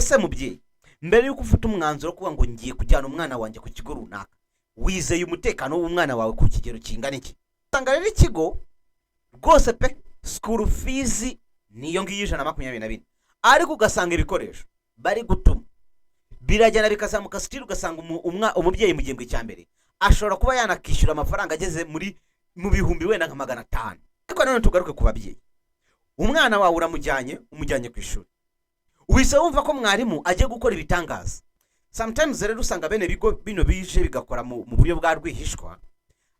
ese mubyeyi mbere yuko ufata umwanzuro kuba ngo ngiye kujyana umwana wanjye ku kigo runaka wizeye umutekano w'umwana wawe ku kigero kingana iki? Usanga rero ikigo rwose pe school fees niyo ngiyo 124, ariko ugasanga ibikoresho bari gutuma birajyana bikazamuka still, ugasanga umubyeyi mu gihembwe cya mbere ashobora kuba yanakishyura amafaranga ageze mu bihumbi wenda nka 500. Ariko none tugaruke ku babyeyi, umwana wawe umujyanye ku ishuri, uhise wumva ko mwarimu agiye gukora ibitangaza. Sometimes rero usanga bene bigo bino bije bigakora mu buryo bwa rwihishwa,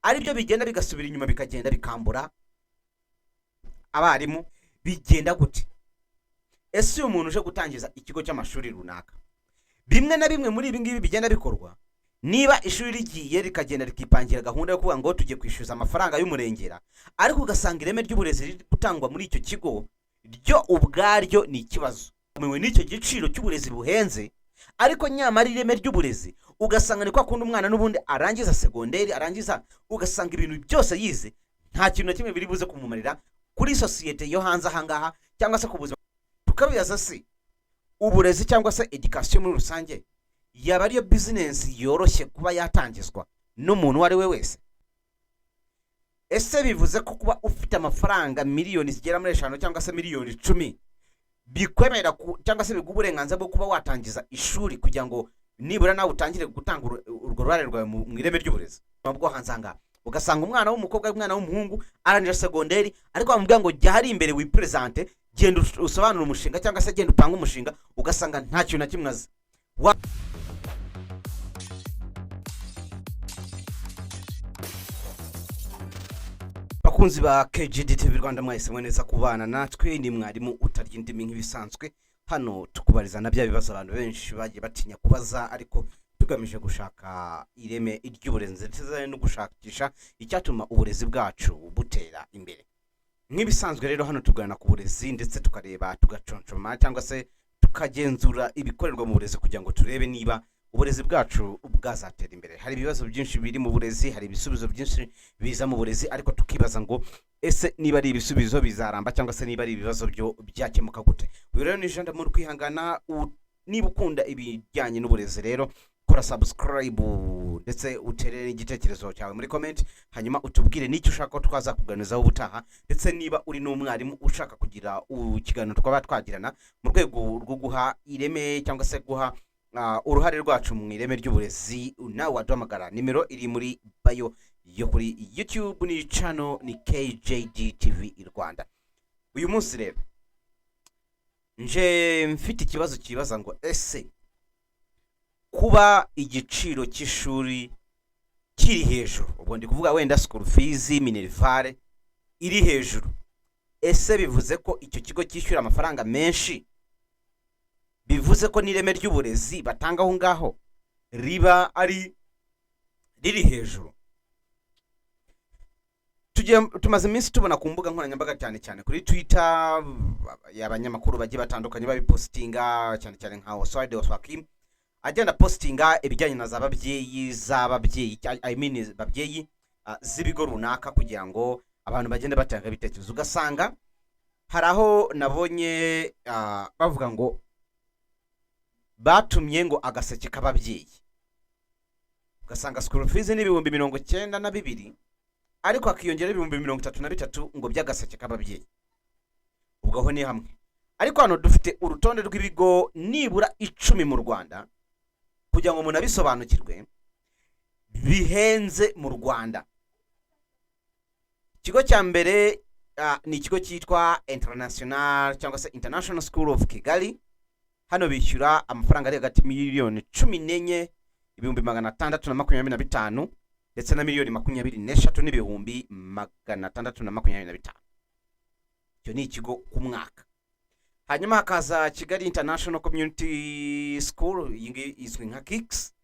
ari byo bigenda bigasubira inyuma bikagenda bikambura abarimu. Bigenda gute? Ese uyu muntu uje gutangiza ikigo cy'amashuri runaka, bimwe na bimwe muri ibi ngibi bigenda bikorwa niba ishuri rigiye rikagenda rikipangira gahunda yo kuvuga ngo tujye kwishyuza amafaranga y'umurengera, ariko ugasanga ireme ry'uburezi riri gutangwa muri icyo kigo ryo ubwaryo ni ikibazo. Umewe n'icyo giciro cy'uburezi buhenze, ariko nyamara ireme ry'uburezi ugasanga ni kwa kundi umwana n'ubundi arangiza segonderi, ugasanga ibintu byose yize nta kintu na kimwe biri buze kumumarira kuri societe yo hanze ahangaha, cyangwa se ku buzima. Tukabibaza se uburezi cyangwa se education muri rusange yaba ariyo business yoroshye kuba yatangizwa n'umuntu wari we wese? Ese bivuze ko kuba ufite amafaranga miliyoni zigera muri 5 cyangwa se miliyoni 10 bikwemera cyangwa se biguha uburenganzira bwo kuba watangiza ishuri kugira ngo nibura nawe utangire gutanga urwo ruhare rwawe mu ireme ry'uburezi bwo hanze ahangaha? Ugasanga umwana w'umukobwa umwana w'umuhungu arangira segonderi, ariko bamubwira ngo jya hari imbere wipresente, genda usobanura umushinga cyangwa se genda upanga umushinga, ugasanga nta kintu na kimwe azi. Bakunzi ba KGD TV Rwanda, mwahisemo neza kubana natwe. Ni mwarimu utarya indimi nk'ibisanzwe. Hano tukubariza na bya bibazo abantu benshi bagiye batinya kubaza, ariko tugamije gushaka ireme ry'uburezi ndetse no gushakisha icyatuma uburezi bwacu butera imbere. Nk'ibisanzwe rero hano tugana ku burezi ndetse tukareba tugaconcoma cyangwa se tukagenzura ibikorerwa mu burezi kugira ngo turebe niba uburezi bwacu bwazatera imbere. Hari ibibazo byinshi biri mu burezi, hari ibisubizo byinshi biza mu burezi, ariko tukibaza ngo ese niba ari ibisubizo bizaramba cyangwa se niba ari ibibazo byo byakemuka gute. Uyu rero ni Jean muri kwihangana. Niba ukunda ibijyanye n'uburezi rero kora subscribe ndetse uterere igitekerezo cyawe muri comment, hanyuma utubwire n'icyo ushaka ko twazakuganizaho ubutaha, ndetse niba uri n'umwarimu ushaka kugira ikiganiro twaba twagirana mu rwego rwo guha ireme cyangwa se guha uruhare rwacu mu ireme ry'uburezi, nawe waduhamagara. Nimero iri muri bio yo kuri YouTube, ni channel ni KJD TV Rwanda. Uyu munsi rero nje mfite ikibazo kibaza ngo ese kuba igiciro cy'ishuri kiri hejuru, ubwo ndi kuvuga wenda school fees minervare iri hejuru, ese bivuze ko icyo kigo cyishyura amafaranga menshi? Bivuze ko n'ireme ry'uburezi batanga aho ngaho riba ari riri hejuru? Tumaze iminsi tubona ku mbuga nkoranyambaga cyane kuri Twitter y'abanyamakuru bagiye batandukanye babipostinga, cyane nka Oswald Oswakim agenda postinga ibijyanye na babyeyi I mean babyeyi z'ibigo runaka, kugira ngo abantu bagende batanga ibitekerezo. Ugasanga hari aho nabonye bavuga ngo batumye ngo agaseke k'ababyeyi, ugasanga school fees ni 92,000, ariko akiyongera 33,000 ngo by'agaseke k'ababyeyi. Ubwo ho ni hamwe, ariko hano dufite urutonde rw'ibigo nibura 10 mu Rwanda kugira ngo umuntu abisobanukirwe bihenze mu Rwanda. Ikigo cya mbere ni ikigo cyitwa International School of Kigali. Hano bishyura amafaranga ari hagati miliyoni 14,625 ndetse na miliyoni 23,625. Icyo ni ikigo ku mwaka. Hanyuma hakaza Kigali International Community School, iyi izwi nka KICS.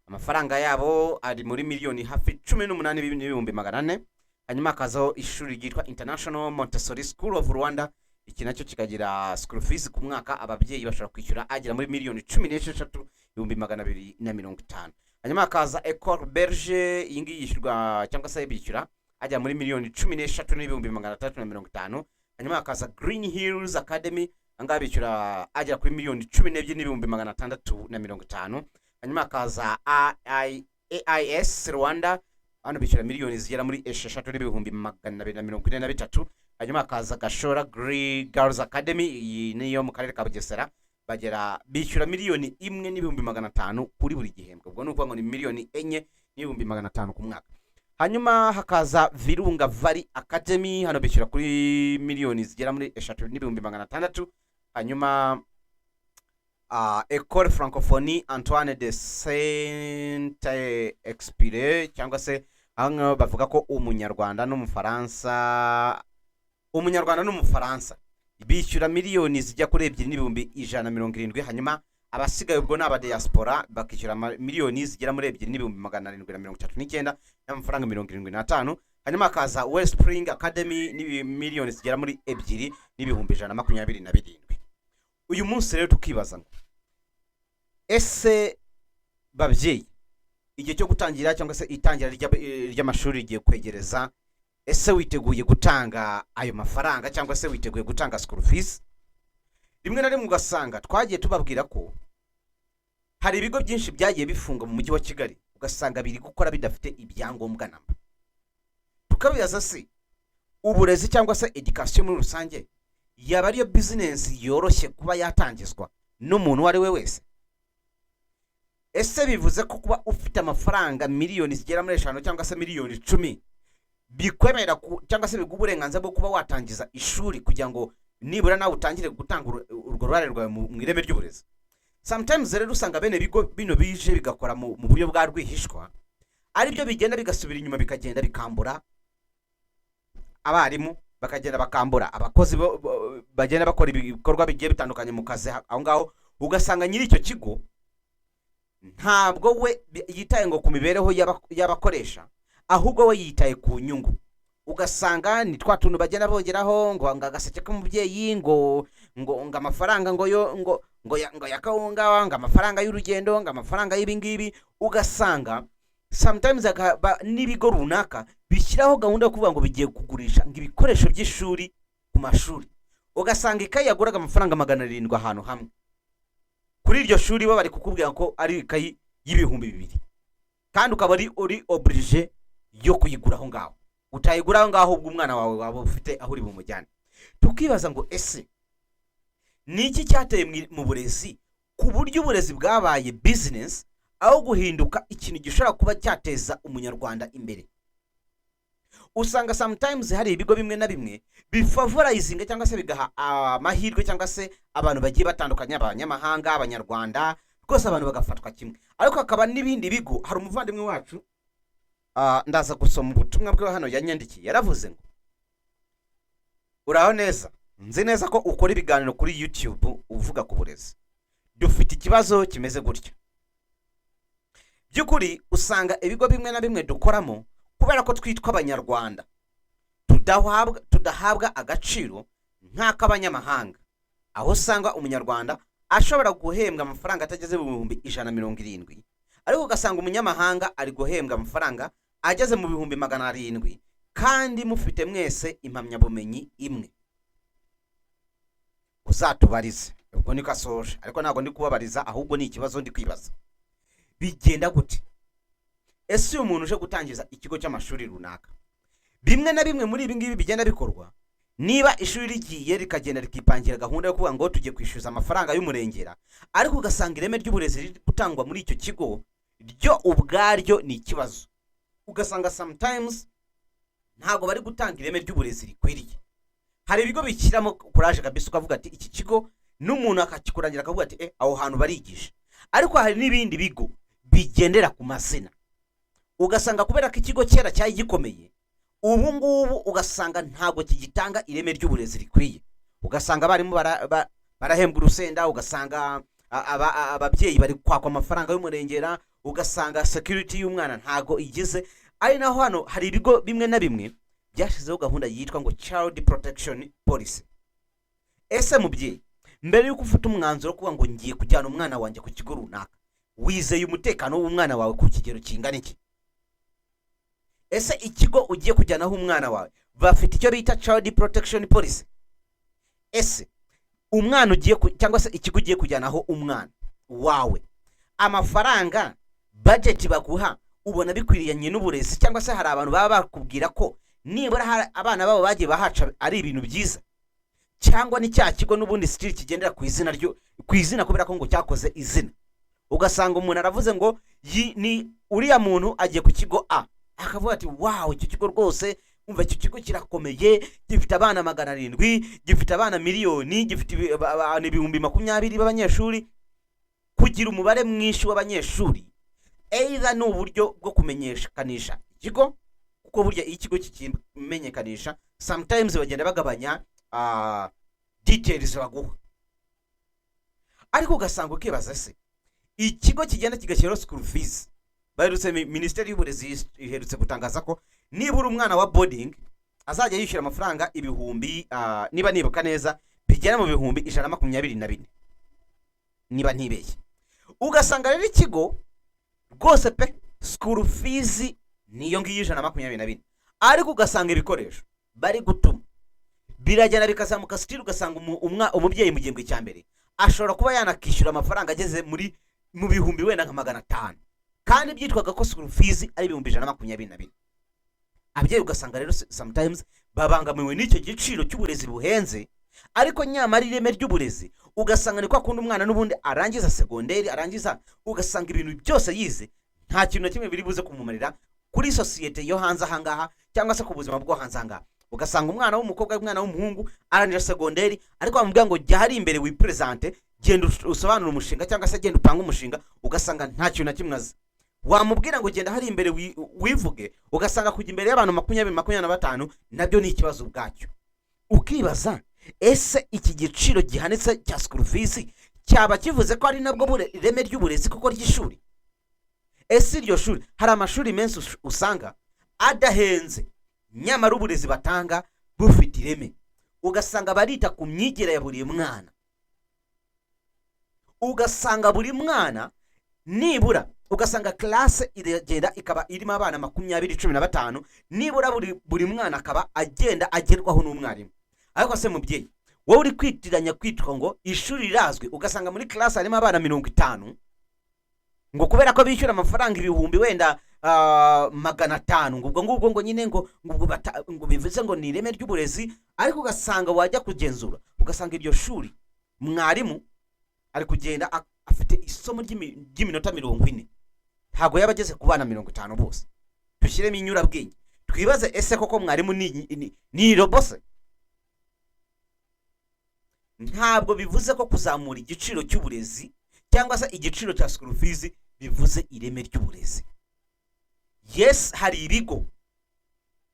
Amafaranga yabo ari muri miliyoni hafi 18,400. Hanyuma hakazaho ishuri ryitwa International Montessori School of Rwanda. Iki nacyo kikagira school fees ku mwaka ababyeyi bashobora kwishyura agera muri miliyoni 16,250. Hanyuma hakaza Ecole Berge, iyi ngiyi yishyurwa cyangwa se bishyura ajya muri miliyoni 13,350. Hanyuma hakaza Green Hills Academy, angaha bishyura agera kuri miliyoni 12,650. hanyuma hakaza AIS Rwanda, hano bishyura miliyoni zigera muri 6,243. hanyuma hakaza Gashora Girls Academy, iyi niyo mu karere ka Bugesera, bishyura miliyoni 1,500,000 kuri buri gihembwe. Ubwo ni ukuvuga ngo ni miliyoni 4,500,000 ku mwaka. hanyuma hakaza Virunga Valley Academy, hano bishyura kuri miliyoni zigera muri 3,600,000. hanyuma Ecole Francophonie Antoine de Saint-Exupéry, cyangwa se hano bavuga ko umunyarwanda n'umufaransa bishyura miliyoni zijya kuri 2,170,000. hanyuma abasigaye ubwo n'aba diaspora bakishyura miliyoni zigera muri 2,739 y'amafaranga 75. hanyuma hakaza Wellspring Academy ni miliyoni zigera muri 2,127. uyu munsi rero tukibaza ngo ese babyeyi, igihe cyo gutangira cyangwa se itangira ry'amashuri rigiye kwegereza, ese witeguye gutanga ayo mafaranga cyangwa se witeguye gutanga school fees? rimwe na rimwe ugasanga twagiye tubabwira ko hari ibigo byinshi byagiye bifunga mu mujyi wa Kigali, ugasanga biri gukora bidafite ibyangombwa namba. tukabibaza se uburezi cyangwa se education muri rusange yaba ariyo business yoroshye kuba yatangizwa n'umuntu wari we wese? ese bivuze ko kuba ufite amafaranga miliyoni zigera muri 5 cyangwa se miliyoni 10 bikwemera cyangwa se biguha uburenganzira bwo kuba watangiza ishuri kugira ngo nibura nawe utangire gutanga urwo ruhare rwawe mu ireme ry'uburezi? Sometimes rero usanga bene bigo bino bije bigakora mu buryo bwa rwihishwa, ari byo bigenda bigasubira inyuma, bikagenda bikambura abarimu, bakagenda bakambura abakozi bagenda bakora ibikorwa bigiye bitandukanye mu kazi aho ngaho. ugasanga nyiri icyo kigo ntabwo we yitaye ngo ku mibereho y'abakoresha, ahubwo we yitaye ku nyungu. ugasanga ni twa tuntu bagenda bongeraho ngo agaseke k'umubyeyi ngo amafaranga ngo yakawunga, ngo amafaranga y'urugendo, ngo amafaranga y'ibingibi. ugasanga sometimes n'ibigo runaka bishyiraho gahunda yo kuvuga ngo bigiye kugurisha ibikoresho by'ishuri ku mashuri. ugasanga ikayi yaguraga amafaranga 700 ahantu hamwe, kuri iryo shuri bo bari kukubwira ko ari ikayi y'ibihumbi 2,000, kandi ukaba uri oblige yo kuyigura aho ngaho. utayigura aho ngaho ubwo umwana wawe waba ufite aho uri bumujyane. tukibaza ngo ese niki cyateye mu burezi ku buryo uburezi bwabaye business aho guhinduka ikintu gishobora kuba cyateza umunyarwanda imbere? usanga sometimes hari ibigo bimwe na bimwe bifavorizing cyangwa se bigaha amahirwe cyangwa se abantu bagiye batandukanye, abanyamahanga, abanyarwanda, rwose abantu bagafatwa kimwe. ariko hakaba n'ibindi bigo. hari umuvandimwe wacu ndaza gusoma ubutumwa bwe hano yanyandikiye, yaravuze ngo uraho neza, nzi neza ko ukora ibiganiro kuri YouTube uvuga ku burezi. dufite ikibazo kimeze gutya. by'ukuri usanga ibigo bimwe na bimwe dukoramo, kubera ko twitwa abanyarwanda, tudahabwa agaciro nk'ak'abanyamahanga, aho usanga umunyarwanda ashobora guhembwa amafaranga atageze mu 170, ariko ugasanga umunyamahanga ari guhembwa amafaranga ageze mu 700, kandi mufite mwese impamyabumenyi imwe. uzatubarize. ubwo niko asoje, ariko ntabwo ndi kubabariza, ahubwo ni ikibazo ndi kwibaza. bigenda gute? ese uyu muntu uje gutangiza ikigo cy'amashuri runaka, bimwe na bimwe muri ibi ngibi bigenda bikorwa, niba ishuri rigiye rikagenda rikipangira gahunda yo kuvuga ngo tugiye kwishyuza amafaranga y'umurengera, ariko ugasanga ireme ry'uburezi riri gutangwa muri icyo kigo ryo ubwaryo ni ikibazo. ugasanga sometimes ntabwo bari gutanga ireme ry'uburezi rikwiriye. hari ibigo bishyiramo courage kabisa, ukavuga ati iki kigo n'umuntu akakikurangira akavuga ati aho hantu barigisha. ariko hari n'ibindi bigo bigendera ku mazina, ugasanga kubera ko ikigo kera cyari gikomeye, ubu ngubu ugasanga ntabwo kigitanga ireme ry'uburezi rikwiye. ugasanga abarimu barahembwa urusenda, ugasanga ababyeyi bari kwakwa amafaranga y'umurengera, ugasanga security y'umwana ntago igeze. ari naho hano hari ibigo bimwe na bimwe byashyizeho gahunda yitwa ngo child protection policy. ese mubyeyi, mbere yuko ufata umwanzuro kuvuga ngo ngiye kujyana umwana wanjye ku kigo runaka, wizeye umutekano w'umwana wawe ku kigero kingana iki? ese ikigo ugiye kujyanaho umwana wawe bafite icyo bita child protection policy? ese umwana ugiye cyangwa se ikigo ugiye kujyanaho umwana wawe, amafaranga budget baguha ubona bikwiriyanye n'uburezi, cyangwa se hari abantu baba bakubwira ko nibura hari abana babo bagiye bahaca ari ibintu byiza, cyangwa ni cya kigo n'ubundi still kigendera ku izina kubera ko ngo cyakoze izina, ugasanga umuntu aravuze ngo ni uriya muntu agiye ku kigo A, akavuga ati wow icyo kigo rwose umva icyo kigo kirakomeye, gifite abana 700, gifite abana miliyoni, gifite abantu 20,000 b'abanyeshuri. Kugira umubare mwinshi w'abanyeshuri either ni uburyo bwo kumenyekanisha ikigo, kuko burya iyo ikigo kimenyekanisha sometimes bagenda bagabanya details baguha, ariko ugasanga ukibaza se ikigo kigenda kigashyiraho school fees. Baherutse Minisiteri y'Uburezi iherutse gutangaza ko nibura umwana wa boarding azajya yishyura amafaranga ibihumbi niba nibuka neza bigera mu bihumbi 124 niba ntibeshye. Ugasanga rero ikigo rwose pe school fees niyo ngiyo 124, ariko ugasanga ibikoresho bari gutuma biragenda bikazamuka still, ugasanga umubyeyi mu gihembwe cya mbere ashobora kuba yanakishyura amafaranga ageze mu bihumbi wenda nka 500, kandi byitwaga ko school fees ari ibihumbi 124. Abyeyi ugasanga rero sometimes babangamiwe n'icyo giciro cy'uburezi buhenze, ariko nyamara ireme ry'uburezi ugasanga ni kwa kundi umwana n'ubundi arangiza segonderi, ugasanga ibintu byose yize nta kintu na kimwe biri buze kumumarira kuri societe yo hanze ahangaha, cyangwa se ku buzima bwo hanze ahangaha. Ugasanga umwana w'umukobwa umwana w'umuhungu arangije segonderi, ariko bamubwira ngo jya hari imbere wipresente, genda usobanura umushinga cyangwa se genda upanga umushinga, ugasanga nta kintu na kimwe azi. Wamubwira ngo genda hari imbere wivuge, ugasanga kujya imbere y'abantu 20-25 nabyo ni ikibazo ubwacyo. Ukibaza ese iki giciro gihanitse cya school fees cyaba kivuze ko ari nabwo ireme ry'uburezi koko ry'ishuri? Ese iryo shuri, hari amashuri menshi usanga adahenze nyamara uburezi batanga bufite ireme, ugasanga barita ku myigire ya buri mwana, ugasanga buri mwana nibura ugasanga classe iragenda ikaba irimo abana 20-15, nibura buri mwana akaba agenda agerwaho n'umwarimu. Ariko se mubyeyi wowe uri kwitiranya kwitwa ngo ishuri rirazwi, ugasanga muri classe harimo abana 50, ngo kubera ko bishyura amafaranga ibihumbi wenda 500, ngubwo ngo nyine ngo bivuze ngo ni ireme ry'uburezi. Ariko ugasanga wajya kugenzura ugasanga iryo shuri mwarimu ari kugenda afite isomo ry'iminota 40, ntago yabageze ku bana 50 bose. Dushyiremo inyurabwenge twibaze, ese koko mwarimu ni robose? Ntabwo bivuze ko kuzamura igiciro cy'uburezi cyangwa se igiciro cya school fees bivuze ireme ry'uburezi. Yes, hari ibigo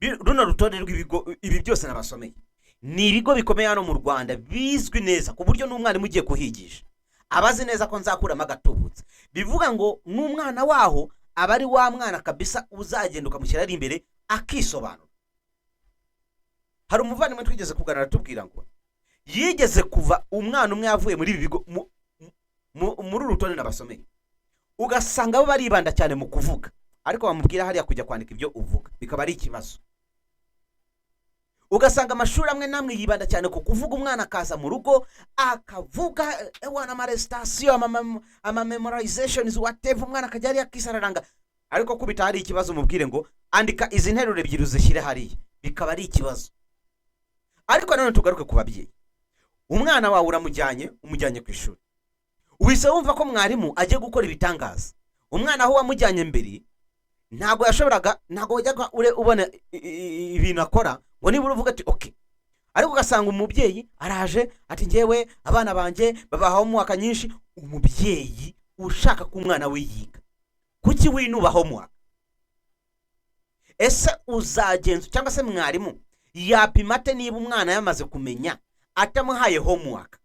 runo rutonde rw'ibigo ibi byose nabasomeye, ni ibigo bikomeye hano mu Rwanda bizwi neza ku buryo n'umwarimu ugiye kuhigisha abazi neza ko nzakuramo agatubutse, bivuga ngo n'umwana waho aba ari wa mwana kabisa uzagenda ukamushyira ari imbere akisobanura. Hari umuvandimwe twigeze kuganira tubwira ngo yigeze kuva umwana umwe yavuye muri ibi bigo muri urutonde nabasomeye, ugasanga bo baribanda cyane mu kuvuga, ariko bamubwira hariya kujya kwandika ibyo uvuga bikaba ari ikibazo. Ugasanga amashuri amwe namwe yibanda cyane ku kuvuga, umwana akaza mu rugo akavuga wana marestation ama memorizations whatever, umwana akajya ari akisararanga, ariko kubita hari ikibazo mubwire ngo andika izi nteruro ebyiri uzishyire hariya, bikaba ari ikibazo. Ariko none tugaruke ku babyeyi, umwana wawe umujyanye ku ishuri, wise wumva ko mwarimu agiye gukora ibitangaza, umwana aho wamujyanye mbere ntago yashoboraga, ntago wajyaga ubona ibintu akora ngo nibura uvuga ati okay. Ariko ugasanga umubyeyi araje ati ngewe abana banjye babaho mu mwaka nyinshi. Umubyeyi ushaka ko umwana we yiga, kuki winuba homework? Ese uzagenza cyangwa se mwarimu yapimate niba umwana yamaze kumenya atamuhaye homework?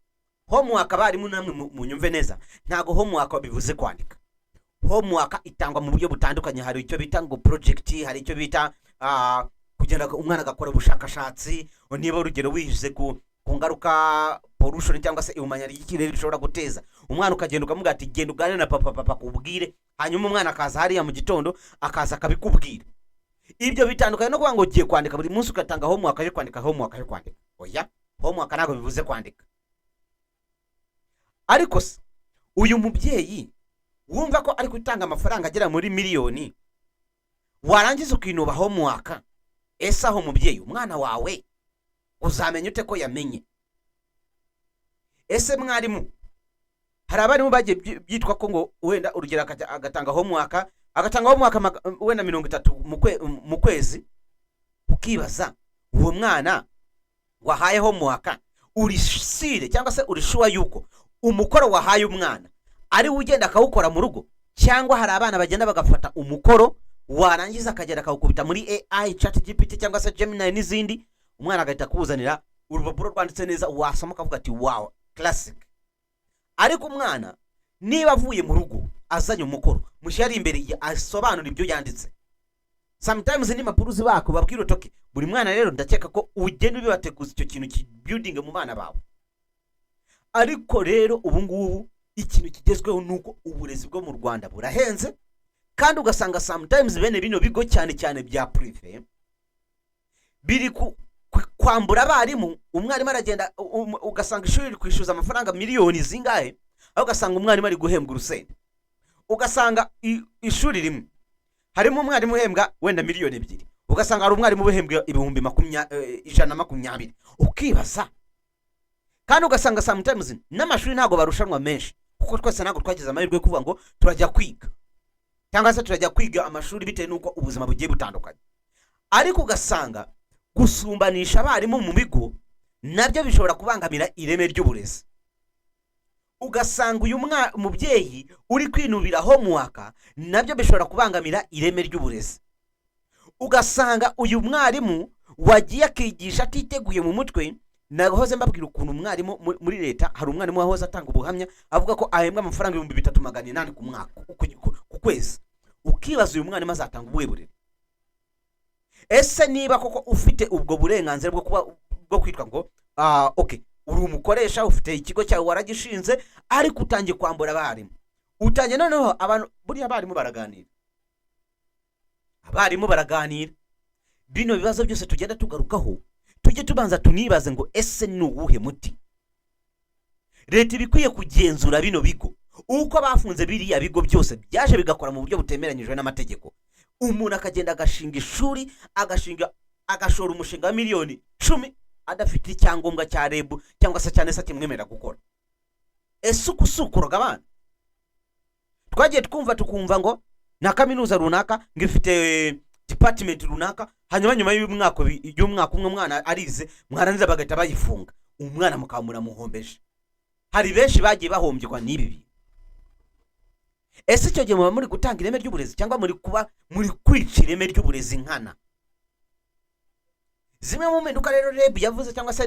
Homework abarimu namwe mu nyumve neza, ntago homework bivuze kwandika. Homework itangwa mu buryo butandukanye, hari icyo bita ngo project, hari icyo bita kugenda umwana agakora ubushakashatsi, niba urugero wize ku ngaruka pollution cyangwa se ihumanya ry'ikirere rishobora guteza, umwana ukagenda ukamuga ati genda ugane na papa kubwire, hanyuma umwana akaza hariya mu gitondo akaza akabikubwira. Ibyo bitandukanye no kuvuga ngo ugiye kwandika buri munsi ugatanga homework yo kwandika. Oya, homework ntabwo bivuze kwandika. ariko se uyu mubyeyi wumva ko ari gutanga amafaranga agera muri miliyoni, warangiza ukinuba homework, ese aho mubyeyi umwana wawe uzamenya ute ko yamenye? Ese mwarimu, hari abarimu bagiye byitwa ko ngo wenda urugero agatanga homework wenda 30 mu kwezi, ukibaza uwo mwana wahaye homework uri sire cyangwa se uri sure yuko umukoro wahaye umwana ari ugenda akawukora mu rugo, cyangwa hari abana bagenda bagafata umukoro warangiza akagenda akawukubita muri AI, ChatGPT cyangwa se Gemini n'izindi, umwana agahita kuzanira urupapuro rwanditse neza, wasoma kavuga ati wow classic. Ariko umwana niba avuye mu rugo azanye umukoro, mushari imbere asobanura ibyo yanditse, sometimes ni mapuru zibako babwira toke buri mwana rero ndakeka ko ugenda ubibateguza icyo kintu ki building mu bana bawe. Ariko rero ubu ngubu ikintu kigezweho nuko uburezi bwo mu Rwanda burahenze, kandi ugasanga sometimes bene bino bigo cyane cyane bya privé biri kwambura abarimu. Umwarimu aragenda ugasanga ishuri kwishyuza amafaranga miliyoni zingahe, aho ugasanga umwarimu ari guhembwa urusenda. Ugasanga ishuri rimwe harimo umwarimu uhembwa wenda miliyoni 2, ugasanga hari umwarimu uhembwa ibihumbi 120. Ukibaza, kandi ugasanga sometimes n'amashuri ntago barushanwa menshi, kuko twese ntago twagize amahirwe kuvuga ngo turajya kwiga, cyangwa se turajya kwiga amashuri bitewe nuko ubuzima bugiye butandukanye. Ariko ugasanga gusumbanisha abarimu mu bigo nabyo bishobora kubangamira ireme ry'uburezi. Ugasanga uyu mubyeyi uri kwinubira homework nabyo bishobora kubangamira ireme ry'uburezi. Ugasanga uyu mwarimu wagiye akigisha atiteguye mu mutwe. Nahoze mbabwira ukuntu umwarimu muri leta, hari umwarimu wahoze atanga ubuhamya avuga ko ahembwa amafaranga 3800 ku mwaka ku kwezi. Ukibaza uyu mwarimu azatanga ubuhe? Ese niba koko ufite ubwo burenganzira bwo kwitwa ngo okay uri umukoresha, ufite ikigo cyawe waragishinze, ariko utangiye kwambura abarimu, utangiye noneho abantu buri abarimu baraganira bino bibazo byose tugenda tugarukaho, tujye tubanza tunibaze ngo ese ni uwuhe muti leta ibikwiye kugenzura bino bigo uko bafunze biriya bigo byose byaje bigakora mu buryo butemeranyijwe n'amategeko. Umuntu akagenda agashinga ishuri, agashora umushinga wa miliyoni 10 adafite icyangombwa cya REB cyangwa se cyane se kimwemerera gukora. Ese ukusukuraga abana twagiye tukumva ngo na kaminuza runaka ngifite department runaka, hanyuma nyuma y'umwaka umwe mwana arize mwarangiza bagahita bayifunga, umwana mukamura muhombeje. Hari benshi bagiye bahombye n'ibi bintu. Ese cyo gihe muba muri gutanga ireme ry'uburezi cyangwa muri kwica ireme ry'uburezi nkana? Zimwe mu mpinduka rero REB yavuze cyangwa se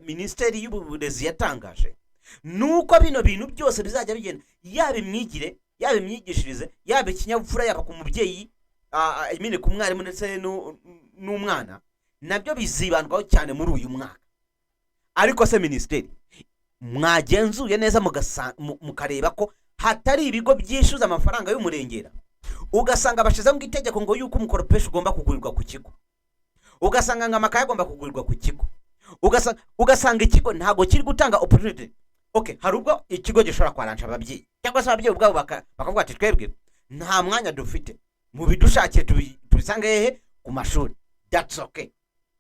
Minisiteri y'Uburezi yatangaje nuko bino bintu byose bizajya bigenda, yaba imyigire, yaba imyigishirize, yaba ikinyabupfura, yaba ku mubyeyi imine ku mwarimu ndetse n'umwana, nabyo bizibandwaho cyane muri uyu mwaka. Ariko se minisiteri mwagenzuye neza mukareba ko hatari ibigo byishyuza amafaranga y'umurengera, ugasanga bashizeho itegeko ngo yuko umukoropesho ugomba kugurirwa ku kigo, ugasanga amakaye agomba kugurirwa ku kigo, ugasanga ikigo ntago kiri gutanga opportunity. Okay, hari ubwo ikigo gishobora kwaransha ababyeyi cyangwa se ababyeyi ubwabo bakavuga ati twebwe nta mwanya dufite, mu bidushakiye tubisange hehe ku mashuri. That's okay.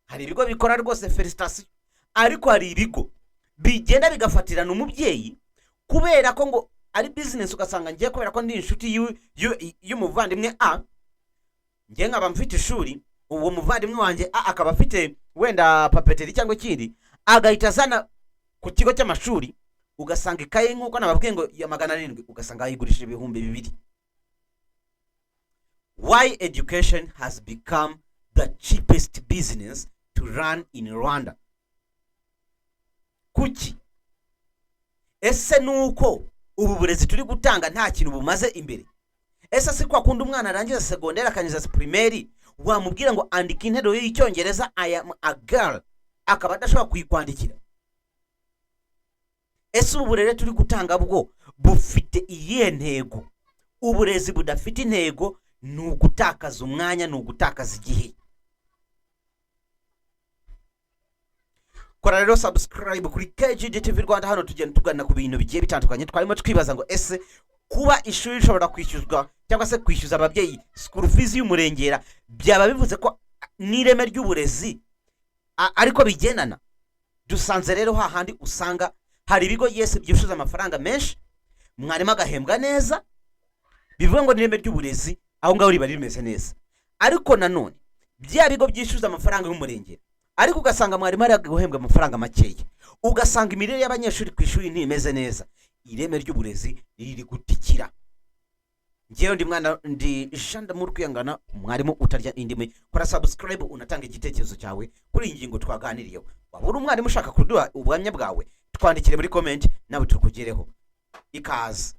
Hari ibigo bikora rwose felicitation, ariko hari ibigo bigenda bigafatirana umubyeyi kubera ko ngo ari business, ugasanga ngiye kubera ko ndi inshuti y'umuvandimwe A, ngiye nkaba mfite ishuri, uwo muvandimwe wanjye A akaba afite wenda papeteri cyangwa ikindi, agahita azana ku kigo cy'amashuri, ugasanga ikaye nk'uko nababwiye ngo ya 700 ugasanga ayigurishije 2,000. Why education has become the cheapest business to run in Rwanda? Kuki? Ese nuko ubu burezi turi gutanga nta kintu bumaze imbere? Ese si kwa kundi umwana arangiza secondaire akanyuza primaire wamubwira ngo andika interuro y'icyongereza I am a girl akaba adashobora kuyikwandikira? Ese ubu burere turi gutanga bwo bufite iyihe ntego? Uburezi budafite intego ni ugutakaza umwanya, ni ugutakaza igihe. kora rero subscribe kuri KGG TV Rwanda. Hano tugenda tugana ku bintu bigiye bitandukanye, twarimo twibaza ngo ese kuba ishuri rishobora kwishyuzwa cyangwa se kwishyuza ababyeyi school fees y'umurengera byaba bivuze ko n'ireme ry'uburezi ariko bigendana. Dusanze rero hahandi usanga hari ibigo yese byishyuza amafaranga menshi, mwarimu agahembwa neza, bivuga ngo n'ireme ry'uburezi aho ngaho riba rimeze neza. Ariko nanone bya bigo byishyuza amafaranga y'umurengera ariko ugasanga mwarimu ari guhembwa amafaranga makeya, ugasanga imirire y'abanyeshuri ku ishuri ntimeze neza, ireme ry'uburezi riri gutikira. Ngewe ndi Jean d'Amour Kwiyangana, umwarimu utarya indimi. Kora subscribe unatanga igitekerezo cyawe kuri iyi ngingo twaganiriyeho. Waba uri umwarimu ushaka kuduha ubuhamya bwawe, twandikire muri comment nawe tukugereho. Ikaze.